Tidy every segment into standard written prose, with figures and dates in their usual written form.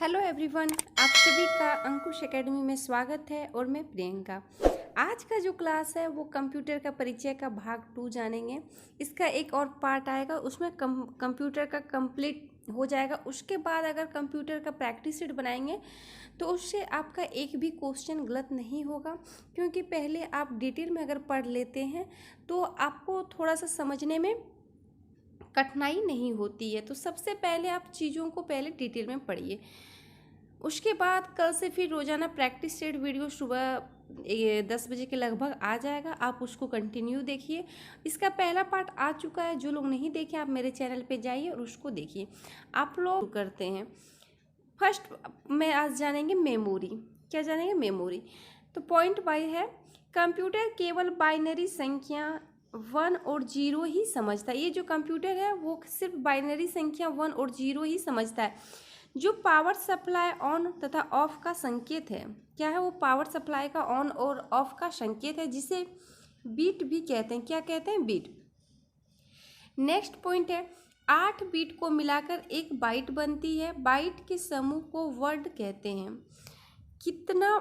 Hello everyone, आप सभी का अंकुश एकेडमी में स्वागत है और मैं प्रियंका। आज का जो क्लास है वो कंप्यूटर का परिचय का भाग 2 जानेंगे। इसका एक और पार्ट आएगा, उसमें कंप्यूटर का कंप्लीट हो जाएगा। उसके बाद अगर कंप्यूटर का प्रैक्टिस सेट बनाएंगे तो उससे आपका एक भी क्वेश्चन गलत नहीं होगा, क्योंकि पहले आप डिटेल में अगर पढ़ लेते हैं तो आपको थोड़ा सा समझने में कठिनाई नहीं होती है। तो सबसे पहले आप चीज़ों को पहले डिटेल में पढ़िए। उसके बाद कल से फिर रोज़ाना प्रैक्टिस सेट वीडियो सुबह 10 बजे के लगभग आ जाएगा, आप उसको कंटिन्यू देखिए। इसका पहला पार्ट आ चुका है, जो लोग नहीं देखे आप मेरे चैनल पे जाइए और उसको देखिए। आप लोग करते हैं। फर्स्ट में आज जानेंगे मेमोरी। क्या जानेंगे? मेमोरी। तो पॉइंट वाइज है, कंप्यूटर केवल बाइनरी संख्या 1 और 0 ही समझता है। ये जो कंप्यूटर है वो सिर्फ बाइनरी संख्या 1 और 0 ही समझता है, जो पावर सप्लाई ऑन तथा ऑफ का संकेत है। क्या है वो? पावर सप्लाई का ऑन और ऑफ का संकेत है, जिसे बीट भी कहते हैं। क्या कहते हैं? बीट। नेक्स्ट पॉइंट है, 8 बीट को मिलाकर एक बाइट बनती है। बाइट के समूह को वर्ड कहते हैं। कितना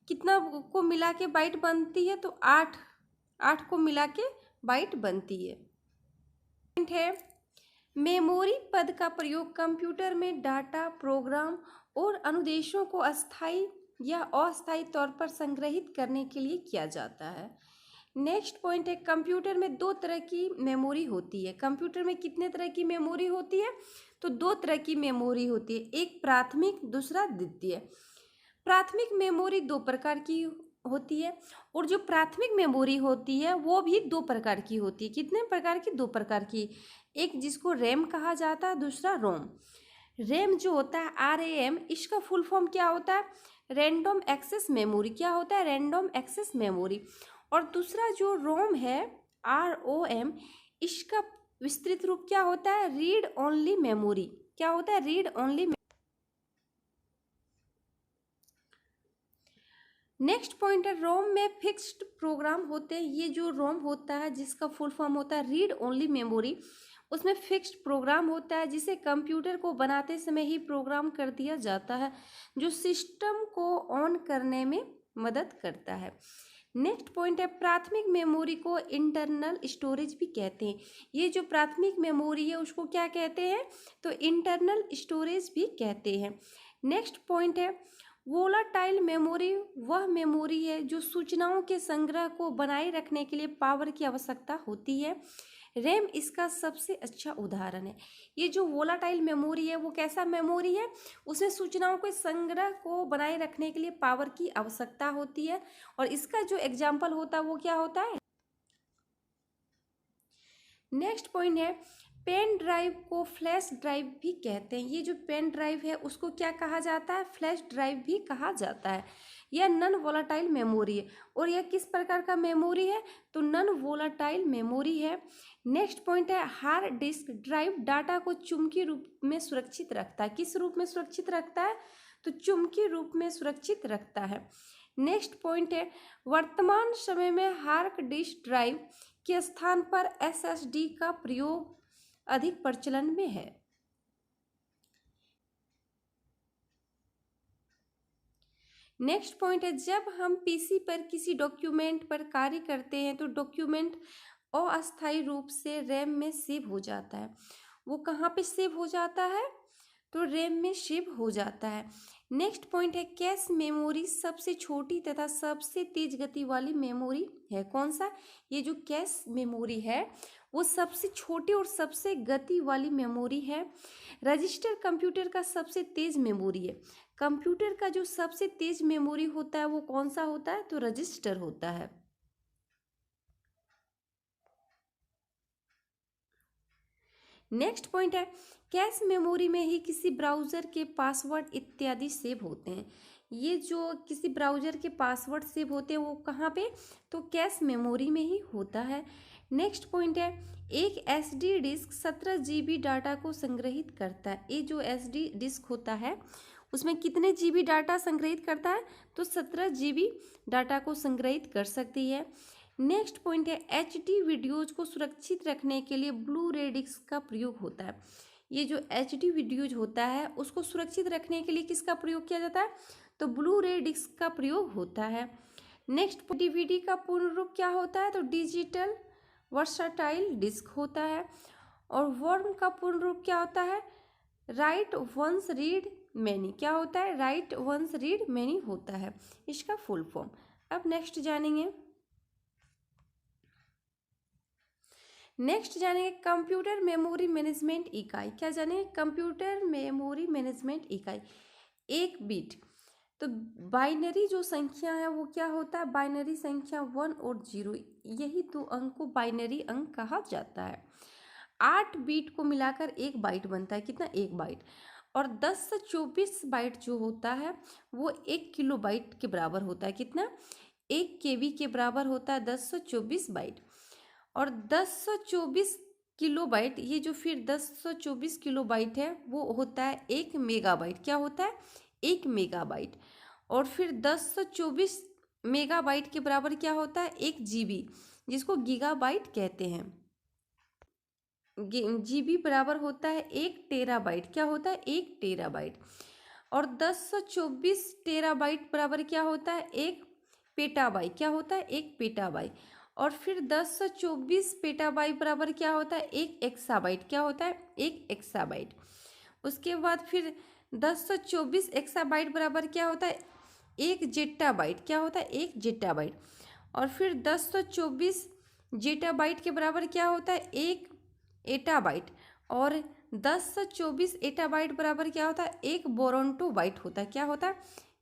कितना को मिला के बाइट बनती है? तो 8 को मिला के बाइट बनती है। पॉइंट है, मेमोरी पद का प्रयोग कंप्यूटर में डाटा, प्रोग्राम और अनुदेशों को अस्थायी या अस्थायी तौर पर संग्रहित करने के लिए किया जाता है। नेक्स्ट पॉइंट है, कंप्यूटर में 2 तरह की मेमोरी होती है। कंप्यूटर में कितने तरह की मेमोरी होती है? तो 2 तरह की मेमोरी होती है, एक प्राथमिक, दूसरा द्वितीय। प्राथमिक मेमोरी 2 प्रकार की होती है, और जो प्राथमिक मेमोरी होती है वो भी 2 प्रकार की होती है। कितने प्रकार की? 2 प्रकार की। एक जिसको रैम कहा जाता है, दूसरा रोम। रैम जो होता है, RAM, इसका फुल फॉर्म क्या होता है? Random access memory. क्या होता है? Random access memory. और दूसरा जो रोम है, ROM, इसका विस्तृत रूप क्या होता है? Read only memory. क्या होता है? Read only. नेक्स्ट पॉइंट है, रोम में फिक्स्ड प्रोग्राम होते हैं। ये जो रोम होता है, जिसका फुल फॉर्म होता है रीड ओनली मेमोरी, उसमें फिक्स्ड प्रोग्राम होता है, जिसे कंप्यूटर को बनाते समय ही प्रोग्राम कर दिया जाता है, जो सिस्टम को ऑन करने में मदद करता है। नेक्स्ट पॉइंट है, प्राथमिक मेमोरी को इंटरनल स्टोरेज भी कहते हैं। ये जो प्राथमिक मेमोरी है उसको क्या कहते हैं? तो इंटरनल स्टोरेज भी कहते हैं। नेक्स्ट पॉइंट है, वोलाटाइल मेमोरी वह मेमोरी है जो सूचनाओं के संग्रह को बनाए रखने के लिए पावर की आवश्यकता होती है। रैम इसका सबसे अच्छा उदाहरण है। ये जो वोलाटाइल मेमोरी है वो कैसा मेमोरी है? उसमें सूचनाओं के संग्रह को बनाए रखने के लिए पावर की आवश्यकता होती है, और इसका जो एग्जाम्पल होता है वो क्या होता है? नेक्स्ट पॉइंट है, पेन ड्राइव को फ्लैश ड्राइव भी कहते हैं। ये जो पेन ड्राइव है उसको क्या कहा जाता है? फ्लैश ड्राइव भी कहा जाता है। यह नॉन वोलाटाइल मेमोरी है। और यह किस प्रकार का मेमोरी है? तो नॉन वोलाटाइल मेमोरी है। नेक्स्ट पॉइंट है, हार्ड डिस्क ड्राइव डाटा को चुंबकीय रूप में सुरक्षित रखता है। किस रूप में सुरक्षित रखता है? तो चुंबकीय रूप में सुरक्षित रखता है। नेक्स्ट पॉइंट है, वर्तमान समय में हार्ड डिस्क ड्राइव के स्थान पर SSD का प्रयोग अधिक प्रचलन में है। नेक्स्ट पॉइंट है, जब हम PC पर किसी डॉक्यूमेंट पर कार्य करते हैं तो डॉक्यूमेंट अस्थायी रूप से रैम में सेव हो जाता है। वो कहाँ पे सेव हो जाता है? तो रैम में सेव हो जाता है। नेक्स्ट पॉइंट है, कैश मेमोरी सबसे छोटी तथा सबसे तेज गति वाली मेमोरी है। कौन सा? ये जो कैश मेमोरी है वो सबसे छोटी और सबसे गति वाली मेमोरी है। रजिस्टर कंप्यूटर का सबसे तेज मेमोरी है। कंप्यूटर का जो सबसे तेज मेमोरी होता है वो कौन सा होता है? तो रजिस्टर होता है। नेक्स्ट पॉइंट है, कैश मेमोरी में ही किसी ब्राउज़र के पासवर्ड इत्यादि सेव होते हैं। ये जो किसी ब्राउज़र के पासवर्ड सेव होते हैं वो कहाँ पे? तो कैश मेमोरी में ही होता है। नेक्स्ट पॉइंट है, एक SD डिस्क 17 GB डाटा को संग्रहित करता है। ये जो SD डिस्क होता है उसमें कितने GB डाटा संग्रहित करता है? तो 17 GB डाटा को संग्रहित कर सकती है। नेक्स्ट पॉइंट है, HD वीडियोज को सुरक्षित रखने के लिए ब्लू रे डिस्क का प्रयोग होता है। ये जो HD वीडियोज होता है उसको सुरक्षित रखने के लिए किसका प्रयोग किया जाता है? तो ब्लू रे डिस्क का प्रयोग होता है। नेक्स्ट DVD का पूर्ण रूप क्या होता है? तो डिजिटल वर्साटाइल डिस्क होता है। और वर्म का पूर्ण रूप क्या होता है? Write once read many. क्या होता है? राइट वंस रीड मैनी होता है इसका फुल फॉर्म। अब नेक्स्ट जानेंगे कंप्यूटर मेमोरी मैनेजमेंट इकाई। क्या जानेंगे? कंप्यूटर मेमोरी मैनेजमेंट इकाई। एक बिट, तो बाइनरी जो संख्या है वो क्या होता है? बाइनरी संख्या 1 और 0, यही दो अंक को बाइनरी अंक कहा जाता है। 8 बीट को मिलाकर एक बाइट बनता है। कितना? एक बाइट। और 10 से 24 बाइट जो होता है वो 1 किलो बाइट के बराबर होता है। कितना? 1 KB के बराबर होता है 10 से 24 बाइट। और 10 से 24 किलो बाइट, ये जो फिर 10 से 24 किलो बाइट है वो होता है 1 मेगाबाइट। क्या होता है? 1 मेगाबाइट। और फिर 10 से 24 मेगाबाइट के बराबर क्या होता है? 1 GB, जिसको गीगाबाइट कहते हैं। GB बराबर होता है 1 टेराबाइट। क्या होता है? 1 टेराबाइट। और 10 से 24 टेराबाइट बराबर क्या होता है? 1 पेटाबाइट। क्या होता है? 1 पेटाबाइट। और फिर 10 से 24 पेटाबाइट बराबर क्या होता है? 1 एक्साबाइट। क्या होता है? 1 एक्साबाइट। उसके बाद फिर 10 से 24 एक्साबाइट बराबर क्या होता है? 1 जेटाबाइट। क्या होता है? 1 जेटाबाइट। और फिर 10 से 24 जेटाबाइट के बराबर क्या होता है? 1 एटाबाइट। और 10 से 24 एटाबाइट बराबर क्या होता है? 1 बोरोंटो बाइट होता है। क्या होता है?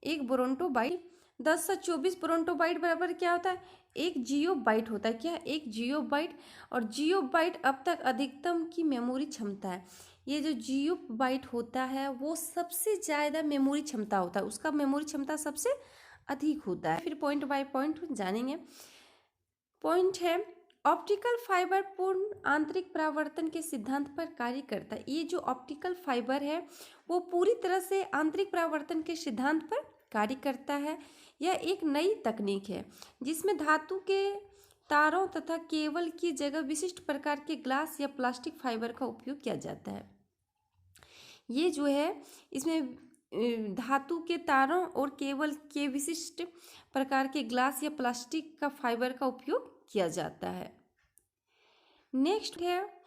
1 बोरोंटो बाइट। 10 से 24 बोरोंटो बाइट बराबर क्या होता है? 1 जियो बाइट होता है। क्या? 1 जियो बाइट। और जियो बाइट अब तक अधिकतम की मेमोरी क्षमता है। ये जो जियो बाइट होता है वो सबसे ज़्यादा मेमोरी क्षमता होता है, उसका मेमोरी क्षमता सबसे अधिक होता है। फिर पॉइंट बाय पॉइंट जानेंगे। पॉइंट है, ऑप्टिकल फाइबर पूर्ण आंतरिक परावर्तन के सिद्धांत पर कार्य करता है। ये जो ऑप्टिकल फाइबर है वो पूरी तरह से आंतरिक परावर्तन के सिद्धांत पर कार्य करता है। यह एक नई तकनीक है जिसमें धातु के तारों तथा केबल की जगह विशिष्ट प्रकार के ग्लास या प्लास्टिक फाइबर का उपयोग किया जाता है। ये जो है इसमें धातु के तारों और केबल के विशिष्ट प्रकार के ग्लास या प्लास्टिक का फाइबर का उपयोग किया जाता है। नेक्स्ट है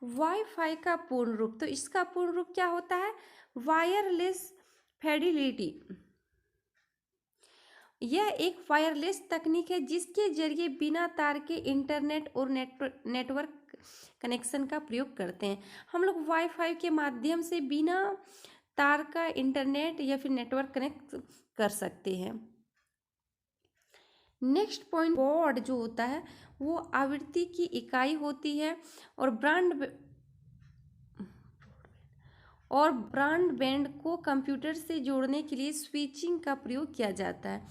वाईफाई का पूर्ण रूप। तो इसका पूर्ण रूप क्या होता है? Wireless Fidelity. यह एक वायरलेस तकनीक है जिसके जरिए बिना तार के इंटरनेट और नेटवर्क कनेक्शन का प्रयोग करते हैं। हम लोग वाईफाई के माध्यम से बिना तार का इंटरनेट या फिर नेटवर्क कनेक्ट कर सकते हैं। नेक्स्ट पॉइंट, बॉड जो होता है वो आवृत्ति की इकाई होती है। और ब्रॉडबैंड को कंप्यूटर से जोड़ने के लिए स्विचिंग का प्रयोग किया जाता है।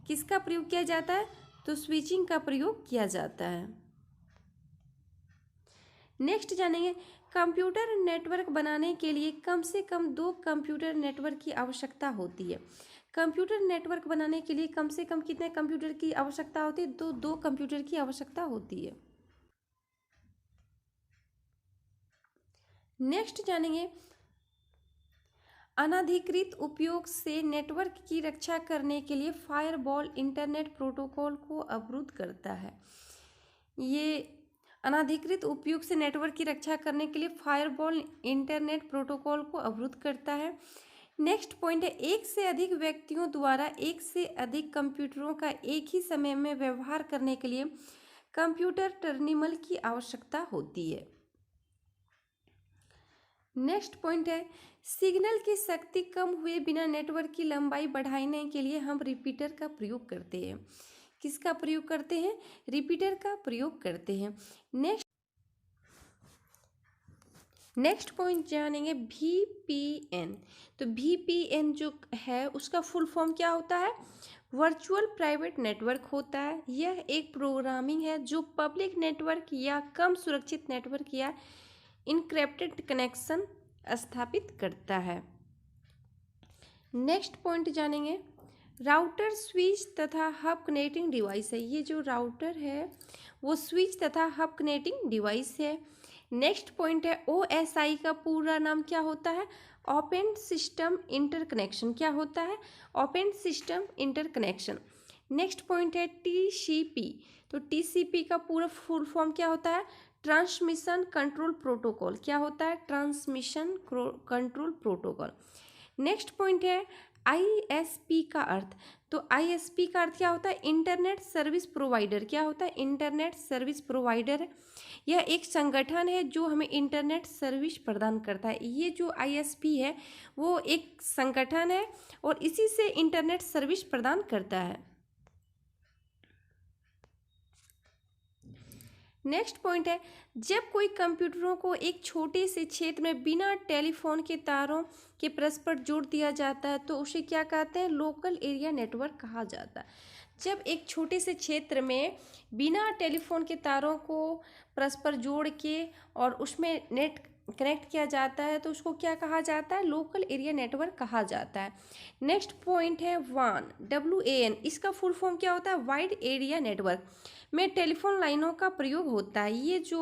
किसका प्रयोग किया जाता है? तो स्विचिंग का प्रयोग किया जाता है। नेक्स्ट जानेंगे, कंप्यूटर नेटवर्क बनाने के लिए कम से कम 2 कंप्यूटर नेटवर्क की आवश्यकता होती है। कंप्यूटर नेटवर्क बनाने के लिए कम से कम कितने कंप्यूटर की आवश्यकता होती है? तो 2 कंप्यूटर की आवश्यकता होती है। नेक्स्ट जानेंगे, अनधिकृत उपयोग से नेटवर्क की रक्षा करने के लिए फायरवॉल इंटरनेट प्रोटोकॉल को अवरुद्ध करता है। ये अनधिकृत उपयोग से नेटवर्क की रक्षा करने के लिए फायरवॉल इंटरनेट प्रोटोकॉल को अवरुद्ध करता है। नेक्स्ट पॉइंट है, एक से अधिक व्यक्तियों द्वारा एक से अधिक कंप्यूटरों का एक ही समय में व्यवहार करने के लिए कंप्यूटर टर्मिनल की आवश्यकता होती है। नेक्स्ट पॉइंट है, सिग्नल की शक्ति कम हुए बिना नेटवर्क की लंबाई बढ़ाने के लिए हम रिपीटर का प्रयोग करते हैं। किसका प्रयोग करते हैं? रिपीटर का प्रयोग करते हैं। नेक्स्ट पॉइंट जानेंगे VPN। तो VPN जो है उसका फुल फॉर्म क्या होता है? वर्चुअल प्राइवेट नेटवर्क होता है। यह एक प्रोग्रामिंग है जो पब्लिक नेटवर्क या कम सुरक्षित नेटवर्क या इनक्रिप्टेड कनेक्शन स्थापित करता है। नेक्स्ट पॉइंट जानेंगे, राउटर, स्विच तथा हब कनेक्टिंग डिवाइस है। ये जो राउटर है वो स्विच तथा हब कनेक्टिंग डिवाइस है। नेक्स्ट पॉइंट है OSI का पूरा नाम क्या होता है? Open system interconnection. क्या होता है? Open system interconnection. Next point है TCP। तो TCP का पूरा फुल फॉर्म क्या होता है? Transmission control protocol. क्या होता है? Transmission control protocol. Next point है ISP का अर्थ। तो ISP का अर्थ क्या होता है? Internet service provider. क्या होता है? Internet service provider. यह एक संगठन है जो हमें इंटरनेट सर्विस प्रदान करता है। ये जो ISP है वो एक संगठन है और इसी से इंटरनेट सर्विस प्रदान करता है। नेक्स्ट पॉइंट है जब कोई कंप्यूटरों को एक छोटे से क्षेत्र में बिना टेलीफोन के तारों के परस्पर जोड़ दिया जाता है तो उसे क्या कहते हैं? लोकल एरिया नेटवर्क कहा जाता है। जब एक छोटे से क्षेत्र में बिना टेलीफोन के तारों को परस्पर जोड़ के और उसमें नेट कनेक्ट किया जाता है तो उसको क्या कहा जाता है? लोकल एरिया नेटवर्क कहा जाता है। नेक्स्ट पॉइंट है WAN, WAN। इसका फुल फॉर्म क्या होता है? वाइड एरिया नेटवर्क में टेलीफोन लाइनों का प्रयोग होता है। ये जो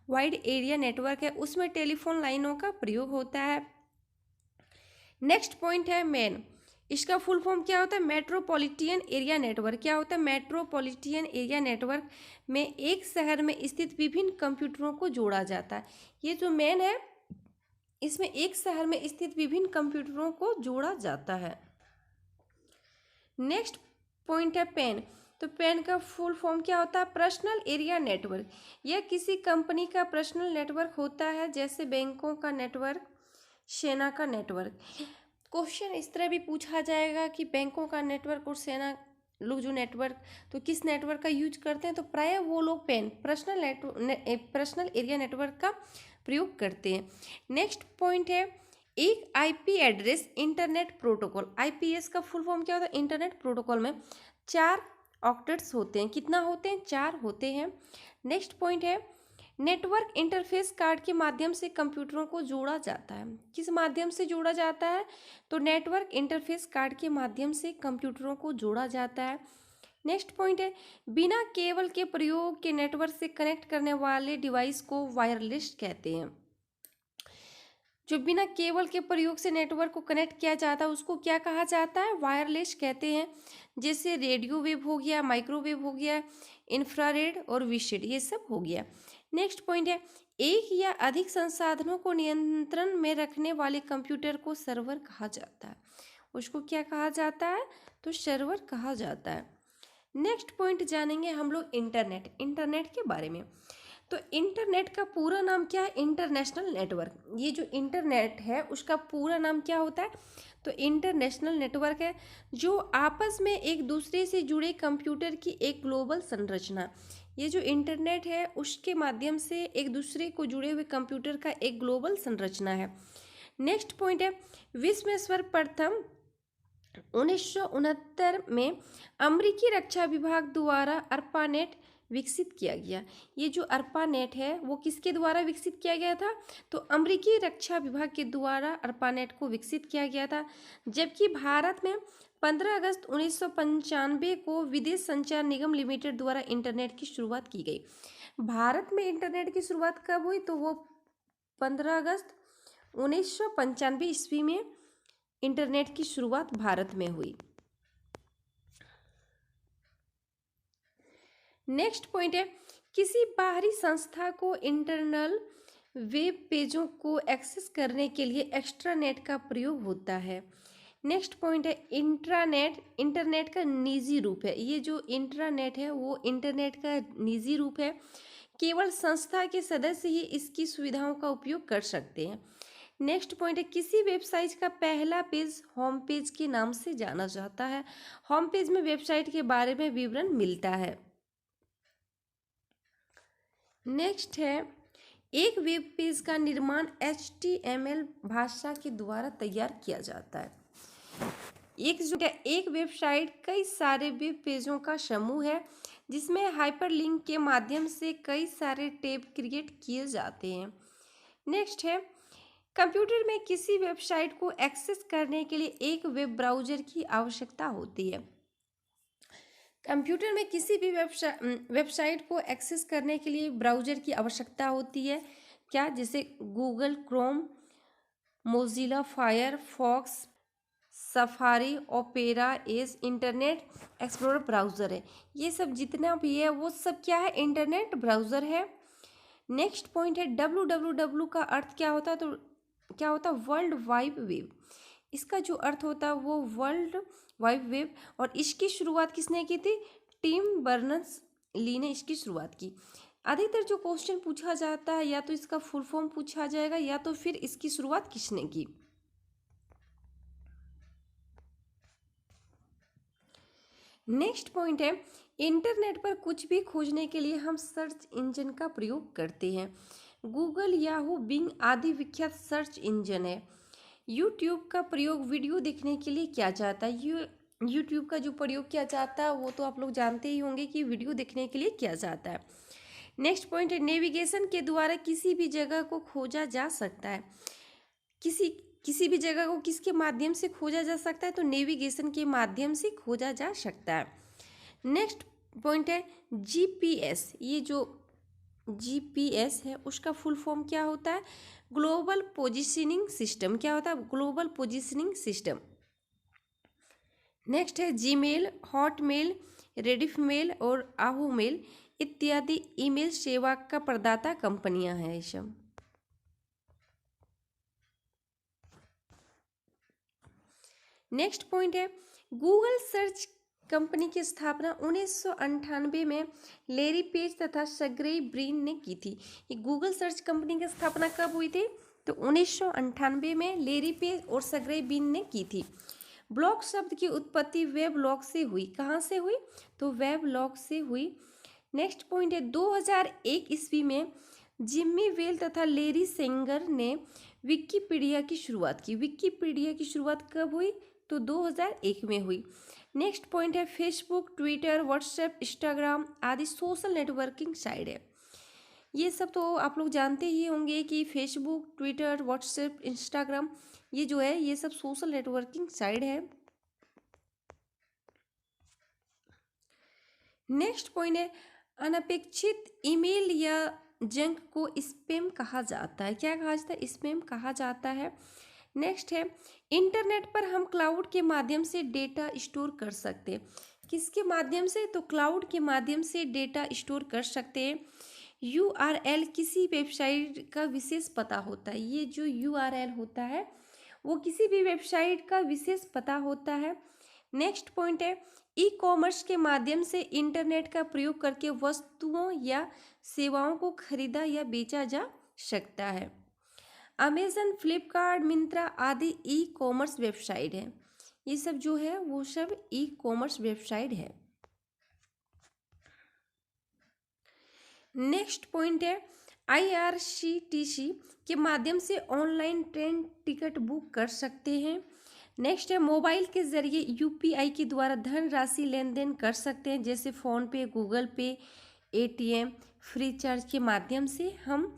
वाइड एरिया नेटवर्क है उसमें टेलीफोन लाइनों का प्रयोग होता है। नेक्स्ट पॉइंट है मैन। इसका फुल फॉर्म क्या होता है? Metropolitan area network. क्या होता है? मेट्रोपॉलिटन एरिया नेटवर्क में एक शहर में स्थित विभिन्न कंप्यूटरों को जोड़ा जाता है। ये जो मैन है इसमें एक शहर में स्थित विभिन्न कंप्यूटरों को जोड़ा जाता है। नेक्स्ट पॉइंट है पेन। तो पेन का फुल फॉर्म क्या होता है? Personal area network. यह किसी कंपनी का पर्सनल नेटवर्क होता है जैसे बैंकों का नेटवर्क, सेना का नेटवर्क। क्वेश्चन इस तरह भी पूछा जाएगा कि बैंकों का नेटवर्क और सेना लोग जो नेटवर्क तो किस नेटवर्क का यूज करते हैं? तो प्राय वो लोग पर्सनल एरिया नेटवर्क का प्रयोग करते हैं। नेक्स्ट पॉइंट है एक IP address internet protocol. IPS का फुल फॉर्म क्या होता है? इंटरनेट प्रोटोकॉल में 4 ऑक्टेट्स होते हैं। कितना होते हैं? 4 होते हैं। नेक्स्ट पॉइंट है नेटवर्क इंटरफेस कार्ड के माध्यम से कंप्यूटरों को जोड़ा जाता है। किस माध्यम से जोड़ा जाता है? तो नेटवर्क इंटरफेस कार्ड के माध्यम से कंप्यूटरों को जोड़ा जाता है। नेक्स्ट पॉइंट है बिना केबल के प्रयोग के नेटवर्क से कनेक्ट करने वाले डिवाइस को वायरलेस कहते हैं। जो बिना केबल के प्रयोग से नेटवर्क को कनेक्ट किया जाता है उसको क्या कहा जाता है? वायरलेस कहते हैं। जैसे रेडियो वेव हो गया, माइक्रोवेव हो गया, इंफ्रारेड और विशेड, ये सब हो गया। नेक्स्ट पॉइंट है एक या अधिक संसाधनों को नियंत्रण में रखने वाले कंप्यूटर को सर्वर कहा जाता है। उसको क्या कहा जाता है? तो सर्वर कहा जाता है। नेक्स्ट पॉइंट जानेंगे हम लोग इंटरनेट के बारे में। तो इंटरनेट का पूरा नाम क्या है? International network. ये जो इंटरनेट है उसका पूरा नाम क्या होता है? तो इंटरनेशनल नेटवर्क है जो आपस में एक दूसरे से जुड़े कंप्यूटर की एक ग्लोबल संरचना। ये जो इंटरनेट है उसके माध्यम से एक दूसरे को जुड़े हुए कंप्यूटर का एक ग्लोबल संरचना है। नेक्स्ट पॉइंट है विश्व में सर्वप्रथम 1969 में अमेरिकी रक्षा विभाग द्वारा अर्पानेट विकसित किया गया। ये जो अर्पानेट है वो किसके द्वारा विकसित किया गया था? तो अमेरिकी रक्षा विभाग के द्वारा अर्पानेट को विकसित किया गया था। जबकि भारत में 15 अगस्त 1995 को विदेश संचार निगम लिमिटेड द्वारा इंटरनेट की शुरुआत की गई। भारत में इंटरनेट की शुरुआत कब हुई? तो वो 15 अगस्त 1995 ईस्वी में इंटरनेट की शुरुआत भारत में हुई। नेक्स्ट पॉइंट है किसी बाहरी संस्था को इंटरनल वेब पेजों को एक्सेस करने के लिए एक्स्ट्रानेट का प्रयोग होता है। नेक्स्ट पॉइंट है इंट्रानेट इंटरनेट का निजी रूप है। ये जो इंट्रानेट है वो इंटरनेट का निजी रूप है। केवल संस्था के सदस्य ही इसकी सुविधाओं का उपयोग कर सकते हैं। नेक्स्ट पॉइंट है किसी वेबसाइट का पहला पेज होम पेज के नाम से जाना जाता है। होम पेज में वेबसाइट के बारे में विवरण मिलता है। नेक्स्ट है एक वेब पेज का निर्माण HTML भाषा के द्वारा तैयार किया जाता है। एक वेबसाइट कई सारे वेब पेजों का समूह है जिसमें हाइपरलिंक के माध्यम से कई सारे टैब क्रिएट किए जाते हैं। नेक्स्ट है कंप्यूटर में किसी वेबसाइट को एक्सेस करने के लिए एक वेब ब्राउज़र की आवश्यकता होती है। कंप्यूटर में किसी भी वेबसाइट को एक्सेस करने के लिए ब्राउज़र की आवश्यकता होती है। क्या? जैसे Google Chrome, Mozilla Firefox, Safari, Opera, Edge, Internet Explorer browser है। ये सब जितना भी है वो सब क्या है? इंटरनेट ब्राउज़र है। नेक्स्ट पॉइंट है www का अर्थ क्या होता है? तो क्या होता है? World wide web. इसका जो अर्थ होता है वो वर्ल्ड वाइड वेब। और इसकी शुरुआत किसने की थी? टिम बर्नर्स ली ने इसकी शुरुआत की। अधिकतर जो क्वेश्चन पूछा जाता है या तो इसका फुल फॉर्म पूछा जाएगा या तो फिर इसकी शुरुआत किसने की। नेक्स्ट पॉइंट है इंटरनेट पर कुछ भी खोजने के लिए हम सर्च इंजन का प्रयोग करते हैं। गूगल, याहू, बिंग आदि विख्यात सर्च इंजन है। यूट्यूब का प्रयोग वीडियो देखने के लिए किया जाता है। यूट्यूब का जो प्रयोग किया जाता है वो तो आप लोग जानते ही होंगे कि वीडियो देखने के लिए किया जाता है। नेक्स्ट पॉइंट है नेविगेशन के द्वारा किसी भी जगह को खोजा जा सकता है। किसी किसी भी जगह को किसके माध्यम से खोजा जा सकता है? तो नेविगेशन के माध्यम से खोजा जा सकता है। नेक्स्ट पॉइंट है जीपीएस। ये जो जीपीएस है उसका फुल फॉर्म क्या होता है? Global positioning system. क्या होता है? Global positioning system. नेक्स्ट है जीमेल, हॉटमेल, रेडिफमेल और आहू मेल इत्यादि ईमेल सेवा का प्रदाता कंपनियां हैं ये सब। नेक्स्ट पॉइंट है गूगल सर्च कंपनी की स्थापना 1998 में लेरी पेज तथा सर्गेई ब्रिन ने की थी। ये गूगल सर्च कंपनी की स्थापना कब हुई थी? तो 1998 में लेरी पेज और सर्गेई ब्रिन ने की थी। ब्लॉग शब्द की उत्पत्ति वेब लॉग से हुई। कहाँ से हुई? तो वेब लॉग से हुई। नेक्स्ट पॉइंट है 2001 ईस्वी में जिम्मी वेल तथा लेरी सेंगर ने विकिपीडिया की शुरुआत की। विकिपीडिया की शुरुआत कब हुई? तो 2001 में हुई। नेक्स्ट पॉइंट है फेसबुक, ट्विटर, व्हाट्सएप, इंस्टाग्राम आदि सोशल नेटवर्किंग साइट है। ये सब तो आप लोग जानते ही होंगे कि फेसबुक, ट्विटर, व्हाट्सएप, इंस्टाग्राम ये जो है ये सब सोशल नेटवर्किंग साइट है। नेक्स्ट पॉइंट है अनपेक्षित ईमेल या जंक को स्पैम कहा जाता है। क्या कहा जाता है? स्पैम कहा जाता है। नेक्स्ट है इंटरनेट पर हम क्लाउड के माध्यम से डेटा स्टोर कर सकते हैं। किसके माध्यम से? तो क्लाउड के माध्यम से डेटा स्टोर कर सकते हैं। यूआरएल किसी वेबसाइट का विशेष पता होता है। ये जो यूआरएल होता है वो किसी भी वेबसाइट का विशेष पता होता है। नेक्स्ट पॉइंट है ई कॉमर्स के माध्यम से इंटरनेट का प्रयोग करके वस्तुओं या सेवाओं को खरीदा या बेचा जा सकता है। अमेजन, फ्लिपकार्ट, मिंत्रा आदि ई कॉमर्स वेबसाइट है। ये सब जो है वो सब ई कॉमर्स वेबसाइट है। नेक्स्ट पॉइंट है आईआरसीटीसी के माध्यम से ऑनलाइन ट्रेन टिकट बुक कर सकते हैं। नेक्स्ट है मोबाइल के जरिए यूपीआई के द्वारा धन राशि लेन देन कर सकते हैं। जैसे फ़ोन पे, गूगल पे, एटीएम, फ्री चार्ज के माध्यम से हम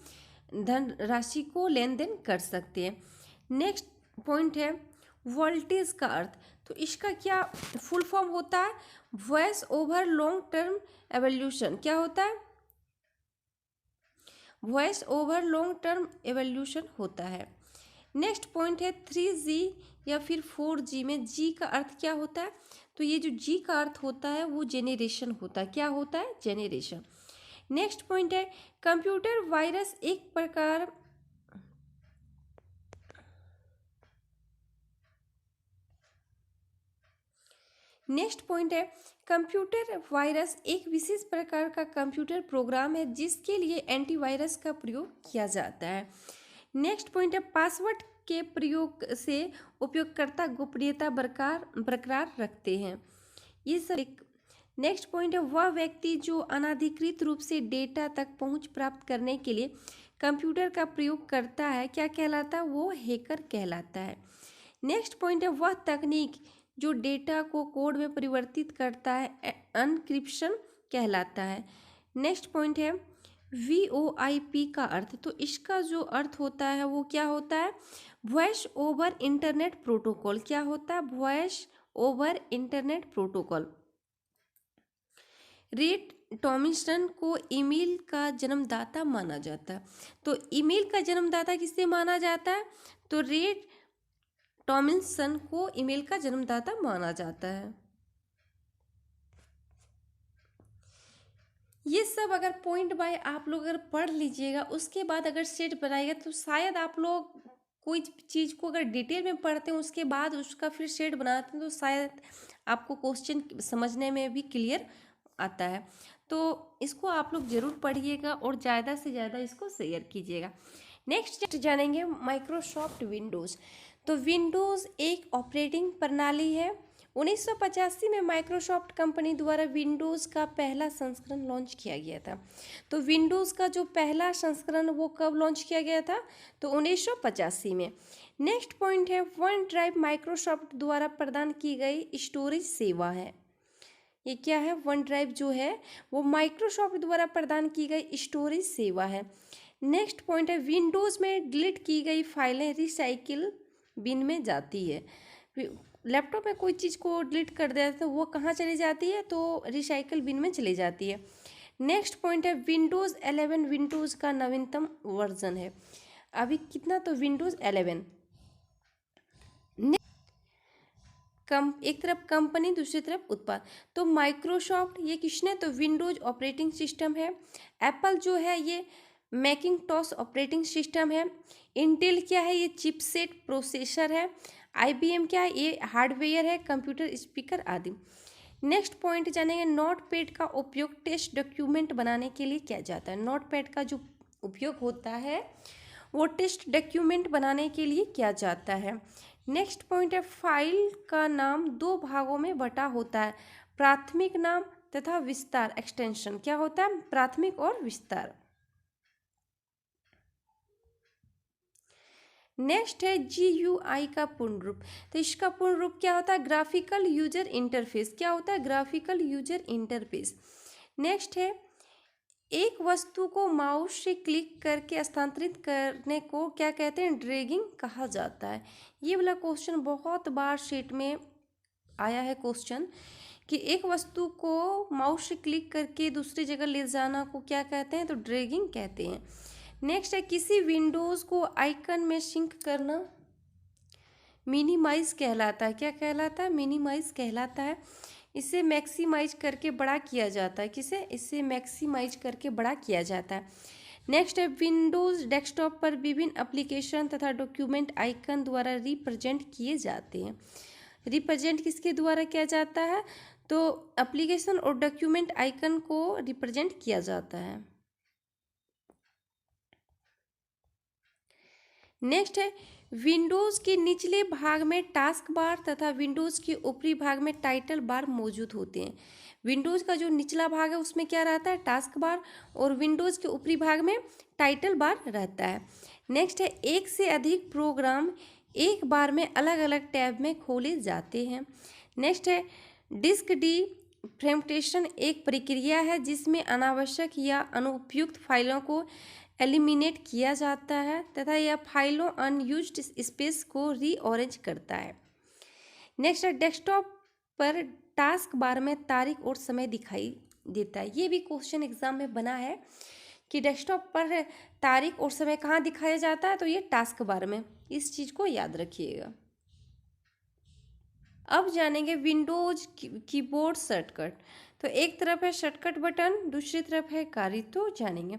धन राशि को लेन देन कर सकते हैं। नेक्स्ट पॉइंट है वोल्टेज का अर्थ। तो इसका क्या फुल फॉर्म होता है? Voice over long term evolution. क्या होता है? Voice over long term evolution होता है। नेक्स्ट पॉइंट है 3G या फिर 4G में जी का अर्थ क्या होता है? तो ये जो जी का अर्थ होता है वो जेनरेशन होता है। क्या होता है? जेनरेशन। नेक्स्ट पॉइंट है कंप्यूटर वायरस एक प्रकार नेक्स्ट पॉइंट है कंप्यूटर वायरस एक विशेष प्रकार का कंप्यूटर प्रोग्राम है जिसके लिए एंटीवायरस का प्रयोग किया जाता है। नेक्स्ट पॉइंट है पासवर्ड के प्रयोग से उपयोगकर्ता गोपनीयता बरकरार रखते हैं। ये सब एक। नेक्स्ट पॉइंट है वह व्यक्ति जो अनाधिकृत रूप से डेटा तक पहुंच प्राप्त करने के लिए कंप्यूटर का प्रयोग करता है क्या कहलाता है? वो हैकर कहलाता है। नेक्स्ट पॉइंट है वह तकनीक जो डेटा को कोड में परिवर्तित करता है एन्क्रिप्शन कहलाता है। नेक्स्ट पॉइंट है VoIP का अर्थ। तो इसका जो अर्थ होता है वो क्या होता है? Voice over internet protocol. क्या होता है? Voice over internet protocol. रे टॉमिंसन को ईमेल का जन्मदाता माना जाता है। तो ईमेल का जन्मदाता किसे माना जाता है? तो रे टॉमिंसन को ईमेल का जन्मदाता माना जाता है। ये सब अगर पॉइंट बाय आप लोग अगर पढ़ लीजिएगा, उसके बाद अगर सेट बनाएगा तो शायद आप लोग कोई चीज़ को अगर डिटेल में पढ़ते हैं उसके बाद उसका फिर सेट बनाते हैं तो शायद आपको क्वेश्चन समझने में भी क्लियर आता है। तो इसको आप लोग ज़रूर पढ़िएगा और ज़्यादा से ज़्यादा इसको शेयर कीजिएगा। नेक्स्ट जानेंगे माइक्रोसॉफ्ट विंडोज़। तो विंडोज़ एक ऑपरेटिंग प्रणाली है। 1985 में माइक्रोसॉफ्ट कंपनी द्वारा विंडोज़ का पहला संस्करण लॉन्च किया गया था। तो विंडोज़ का जो पहला संस्करण वो कब लॉन्च किया गया था? तो 1985 में। नेक्स्ट पॉइंट है वन ड्राइव माइक्रोसॉफ्ट द्वारा प्रदान की गई स्टोरेज सेवा है। ये क्या है? वन ड्राइव जो है वो माइक्रोसॉफ्ट द्वारा प्रदान की गई स्टोरेज सेवा है। नेक्स्ट पॉइंट है विंडोज़ में डिलीट की गई फाइलें रिसाइकिल बिन में जाती है। लैपटॉप में कोई चीज़ को डिलीट कर देता है तो वो कहाँ चली जाती है? तो रिसाइकिल बिन में चली जाती है। नेक्स्ट पॉइंट है विंडोज़ 11 विंडोज़ का नवीनतम वर्जन है। अभी कितना? तो विंडोज़ 11। एक तरफ कंपनी दूसरी तरफ उत्पाद। तो माइक्रोसॉफ्ट ये किसने? तो विंडोज ऑपरेटिंग सिस्टम है। एप्पल जो है ये मैकिंटॉश ऑपरेटिंग सिस्टम है। इंटेल क्या है? ये चिपसेट प्रोसेसर है। आईबीएम क्या है? ये हार्डवेयर है, कंप्यूटर स्पीकर आदि। नेक्स्ट पॉइंट जानेंगे नोटपैड का उपयोग टेस्ट डॉक्यूमेंट बनाने के लिए किया जाता है। नोटपैड का जो उपयोग होता है वो टेस्ट डॉक्यूमेंट बनाने के लिए किया जाता है। नेक्स्ट पॉइंट है फाइल का नाम दो भागों में बटा होता है, प्राथमिक नाम तथा विस्तार एक्सटेंशन। क्या होता है? प्राथमिक और विस्तार। नेक्स्ट है GUI का पूर्ण रूप। तो इसका पूर्ण रूप क्या होता है? Graphical user interface. क्या होता है? Graphical user interface. नेक्स्ट है एक वस्तु को माउस से क्लिक करके स्थानांतरित करने को क्या कहते हैं? ड्रैगिंग कहा जाता है। ये वाला क्वेश्चन बहुत बार शीट में आया है क्वेश्चन कि एक वस्तु को माउस से क्लिक करके दूसरी जगह ले जाना को क्या कहते हैं? तो ड्रैगिंग कहते हैं। नेक्स्ट है किसी विंडोज़ को आइकन में सिंक करना मिनिमाइज कहलाता है। क्या कहलाता है? मिनिमाइज कहलाता है। इसे मैक्सिमाइज करके बड़ा किया जाता है। किसे? इसे मैक्सिमाइज करके बड़ा किया जाता है। नेक्स्ट है विंडोज़ डेस्कटॉप पर विभिन्न एप्लीकेशन तथा डॉक्यूमेंट आइकन द्वारा रिप्रेजेंट किए जाते हैं। रिप्रेजेंट किसके द्वारा किया जाता है? तो एप्लीकेशन और डॉक्यूमेंट आइकन को रिप्रेजेंट किया जाता है। नेक्स्ट है विंडोज़ के निचले भाग में टास्क बार तथा विंडोज़ के ऊपरी भाग में टाइटल बार मौजूद होते हैं। विंडोज़ का जो निचला भाग है उसमें क्या रहता है? टास्क बार, और विंडोज़ के ऊपरी भाग में टाइटल बार रहता है। नेक्स्ट है एक से अधिक प्रोग्राम एक बार में अलग अलग टैब में खोले जाते हैं। नेक्स्ट है डिस्क डी फ्रेगमेंटेशन एक प्रक्रिया है जिसमें अनावश्यक या अनुपयुक्त फाइलों को एलिमिनेट किया जाता है तथा यह फाइलों अनयूज्ड स्पेस को रीअरेंज करता है। नेक्स्ट है डेस्कटॉप पर टास्क बार में तारीख और समय दिखाई देता है। ये भी क्वेश्चन एग्जाम में बना है कि डेस्कटॉप पर तारीख और समय कहाँ दिखाया जाता है? तो ये टास्क बार में। इस चीज़ को याद रखिएगा। अब जानेंगे विंडोज कीबोर्ड शॉर्टकट। तो एक तरफ है शॉर्टकट बटन, दूसरी तरफ है कार्य। तो जानेंगे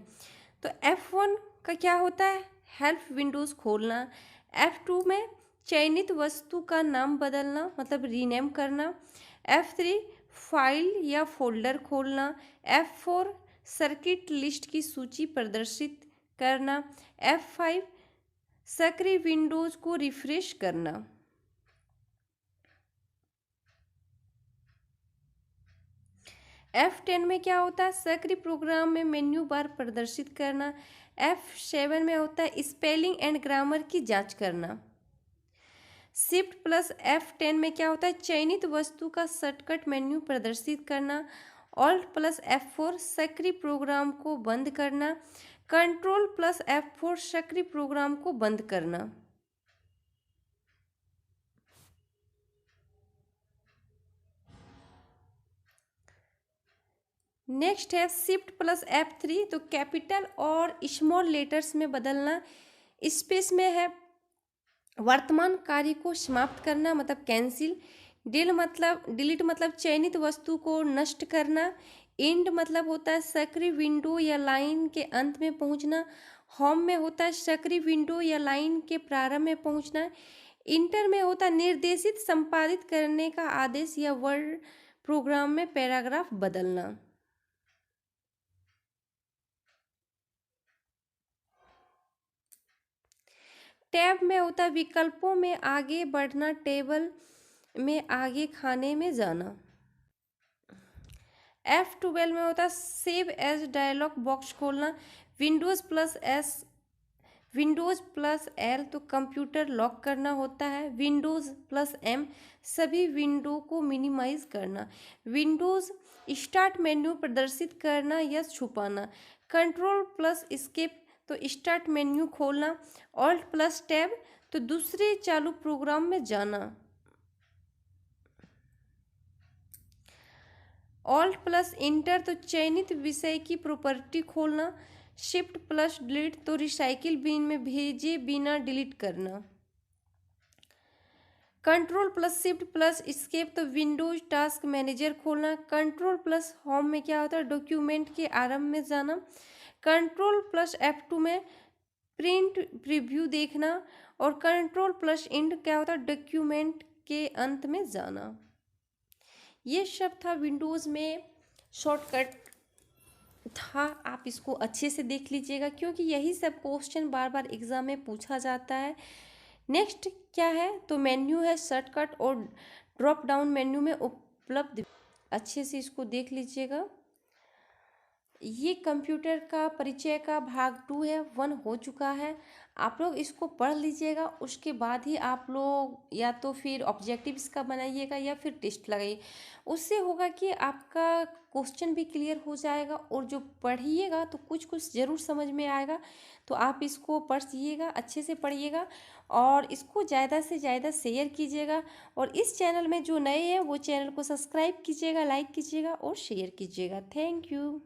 तो F1 का क्या होता है? हेल्प विंडोज़ खोलना। F2 में चयनित वस्तु का नाम बदलना मतलब रीनेम करना। F3 फाइल या फोल्डर खोलना। F4 सर्किट लिस्ट की सूची प्रदर्शित करना। F5 सक्रिय विंडोज़ को रिफ्रेश करना। F10 में क्या होता है? सक्रिय प्रोग्राम में मेन्यू बार प्रदर्शित करना। F7 में होता है स्पेलिंग एंड ग्रामर की जांच करना। शिफ्ट प्लस F10 में क्या होता है? चयनित वस्तु का शॉर्टकट मेन्यू प्रदर्शित करना। ऑल्ट प्लस F4 सक्रिय प्रोग्राम को बंद करना। कंट्रोल प्लस F4 सक्रिय प्रोग्राम को बंद करना। नेक्स्ट है शिफ्ट प्लस F3, तो कैपिटल और स्मॉल लेटर्स में बदलना। स्पेस में है वर्तमान कार्य को समाप्त करना मतलब कैंसिल। डिलीट मतलब चयनित वस्तु को नष्ट करना। एंड मतलब होता है सक्रिय विंडो या लाइन के अंत में पहुंचना। होम में होता है सक्रिय विंडो या लाइन के प्रारंभ में पहुंचना। इंटर में होता है निर्देशित संपादित करने का आदेश या वर्ड प्रोग्राम में पैराग्राफ बदलना। टैब में होता है विकल्पों में आगे बढ़ना, टेबल में आगे खाने में जाना। F12 में होता है सेव एज डायलॉग बॉक्स खोलना। विंडोज प्लस L तो कंप्यूटर लॉक करना होता है। विंडोज प्लस M सभी विंडो को मिनिमाइज करना। विंडोज स्टार्ट मेन्यू प्रदर्शित करना या छुपाना। कंट्रोल प्लस एस्केप तो स्टार्ट मेन्यू खोलना। ऑल्ट प्लस टैब तो दूसरे चालू प्रोग्राम में जाना। ऑल्ट प्लस इंटर तो चयनित विषय की प्रॉपर्टी खोलना। शिफ्ट प्लस डिलीट तो रिसाइकिल बिन में भेजे बिना डिलीट करना। Control plus shift plus escape तो विंडोज टास्क मैनेजर खोलना। कंट्रोल प्लस होम में क्या होता है डॉक्यूमेंट के आरंभ में जाना। कंट्रोल प्लस F2 में प्रिंट प्रीव्यू देखना। और कंट्रोल प्लस इंड क्या होता है डॉक्यूमेंट के अंत में जाना। ये सब था विंडोज़ में शॉर्टकट था, आप इसको अच्छे से देख लीजिएगा क्योंकि यही सब क्वेश्चन बार बार एग्जाम में पूछा जाता है। नेक्स्ट क्या है तो मेन्यू है शॉर्टकट और ड्रॉप डाउन मेन्यू में उपलब्ध, अच्छे से इसको देख लीजिएगा। ये कंप्यूटर का परिचय का भाग 2 है, 1 हो चुका है। आप लोग इसको पढ़ लीजिएगा, उसके बाद ही आप लोग या तो फिर ऑब्जेक्टिव्स का बनाइएगा या फिर टेस्ट लगाइए। उससे होगा कि आपका क्वेश्चन भी क्लियर हो जाएगा और जो पढ़िएगा तो कुछ कुछ ज़रूर समझ में आएगा। तो आप इसको पढ़िएगा, अच्छे से पढ़िएगा और इसको ज़्यादा से ज़्यादा शेयर कीजिएगा। और इस चैनल में जो नए हैं वो चैनल को सब्सक्राइब कीजिएगा, लाइक कीजिएगा और शेयर कीजिएगा। Thank you.